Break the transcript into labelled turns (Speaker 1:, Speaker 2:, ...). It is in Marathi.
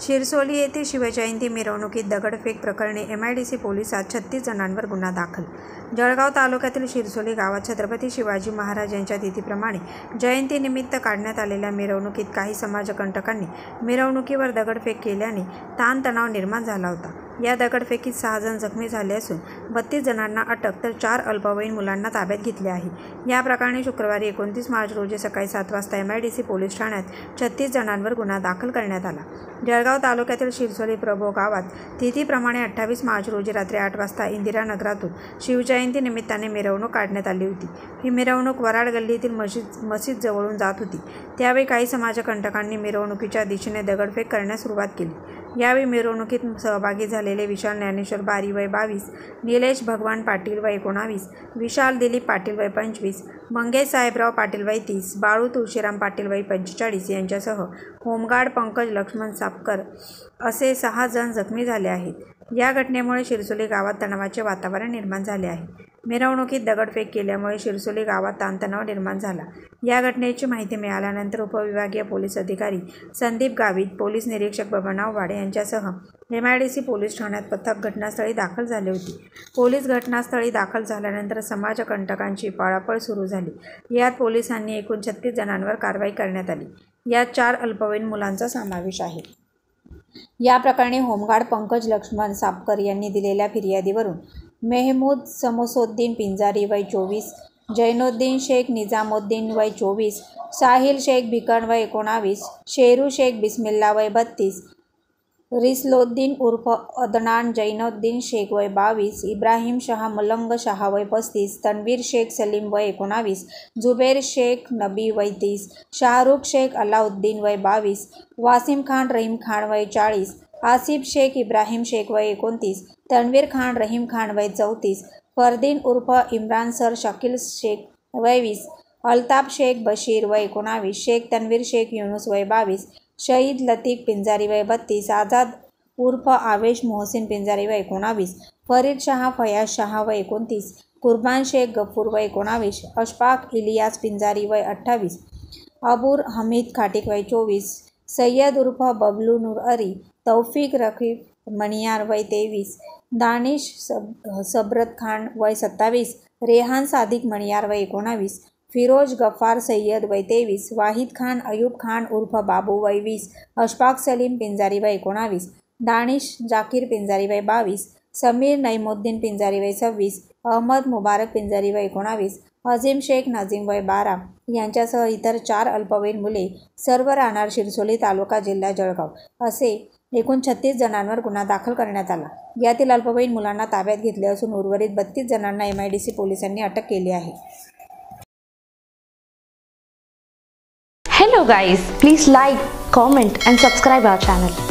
Speaker 1: शिरसोली येथे शिवजयंती मिरवणुकीत दगडफेक प्रकरणी MIDC पोलिसात 36 जणांवर गुन्हा दाखल। जळगाव तालुक्यातील शिरसोली गावात छत्रपती शिवाजी महाराज यांच्या तिथीप्रमाणे जयंतीनिमित्त काढण्यात आलेल्या मिरवणुकीत काही समाजकंटकांनी मिरवणुकीवर दगडफेक केल्याने ताणतणाव निर्माण झाला होता। या दगडफेकीत 6 जण जखमी झाले असून 32 जणांना अटक तर 4 अल्पवयीन मुलांना ताब्यात घेतले आहे। या प्रकरणी शुक्रवारी 29 मार्च रोजी सकाळी 7 वाजता MIDC पोलीस ठाण्यात 36 जणांवर गुन्हा दाखल करण्यात आला। जळगाव तालुक्यातील शिरसोली प्रभो गावात तिथीप्रमाणे 28 मार्च रोजी रात्री 8 वाजता इंदिरानगरातून शिवजयंती निमित्ताने मिरवणूक काढण्यात आली होती। ही मिरवणूक वराड गल्लीतील मशीद जवळून जात होती। त्यावेळी काही समाजकंटकांनी मिरवणुकीच्या दिशेने दगडफेक करण्यास सुरुवात केली। यावेळी मिरवणुकीत सहभागी झालेले विशाल ज्ञानेश्वर बारी वय 22, निलेश भगवान पाटील वय 19, विशाल दिलीप पाटील वय 25, मंगेश साहेबराव पाटील वय 30, बाळू तुळशीराम पाटील वय 45 यांच्यासह होमगार्ड पंकज लक्ष्मण सापकर असे 6 जण जखमी झाले आहेत। या घटनेमुळे शिरसोली गावात तणावाचे वातावरण निर्माण झाले आहे। मिरवणुकीत दगडफेक केल्यामुळे शिरसोली गावात ताणतणाव निर्माण झाला। या घटनेची माहिती मिळाल्यानंतर उपविभागीय पोलीस अधिकारी संदीप गावित, पोलीस निरीक्षक बबनराव वाडे यांच्यासह MIDC पोलीस ठाण्यात पथक घटनास्थळी दाखल झाले होते। पोलीस घटनास्थळी दाखल झाल्यानंतर समाजकंटकांची पळापळ सुरू झाली। यात पोलिसांनी एकूण 36 जणांवर कारवाई करण्यात आली। यात 4 अल्पवयीन मुलांचा समावेश आहे। या प्रकरणी होमगार्ड पंकज लक्ष्मण सापकर यांनी दिलेल्या फिर्यादीवरून मेहमूद समसोद्दीन पिंजारी वय 24, जैनुद्दीन शेख निजामुद्दीन वय 24, साहिल शेख भिकन वय 19, शेरू शेख बिस्मिल्ला वय 32, रिसलोद्दीन उर्फ अदनान जैनुद्दीन शेख वय 22, इब्राहिम शाह मलंग शाह वय 35, तनवीर शेख सलीम वय 19, जुबेर शेख नबी वय 30, शाहरुख शेख अलाउद्दीन वय 22, वासिम खान रहीम खान वय 40, आसिफ शेख इब्राहिम शेख वय 29, तनवीर खान रहीम खान वय 34, फरदीन उर्फ इम्रान सर शकील शेख वय 20, अल्ताफ शेख बशीर वय 19, शेख तनवीर शेख युनुस वय 22, शहीद लतीफ पिंजारी वय 32, आझाद उर्फ आवेश मोहसिन पिंजारी वय 19, फरीद शाह फयाज शाह वय 29, कुर्बान शेख गफूर वय 19, अशफाक इलियास पिंजारी वय 28, अबूर हमीद खाटिक वय 24, सय्यद उर्फ बबलू नूर अरी, तौफिक रकीब मणियार वय 23, दानिश सबरत खान वय 27, रेहान सादिक मणियार वय 19, फिरोज गफ्फार सय्यद वय 23, वाहिद खान अयूब खान उर्फ बाबू वय 20, अशफाक सलीम पिंजारी वय 19, दानिश जाकीर पिंजारी वय 22, समीर नईमुद्दीन पिंजारी वय 26, अहमद मुबारक पिंजारी वय 19, अजीम शेख नाझीम वय 12 यांच्यासह इतर 4 अल्पवयीन मुले, सर्व राहणार शिरसोली तालुका जिल्हा जळगाव असे एकूण 36 जणांवर गुन्हा दाखल करण्यात आला। यातील अल्पवयीन मुलांना ताब्यात घेतले असून उर्वरित 32 जणांना MIDC पोलिसांनी अटक केली आहे।
Speaker 2: Hello guys, please like, comment and subscribe our channel.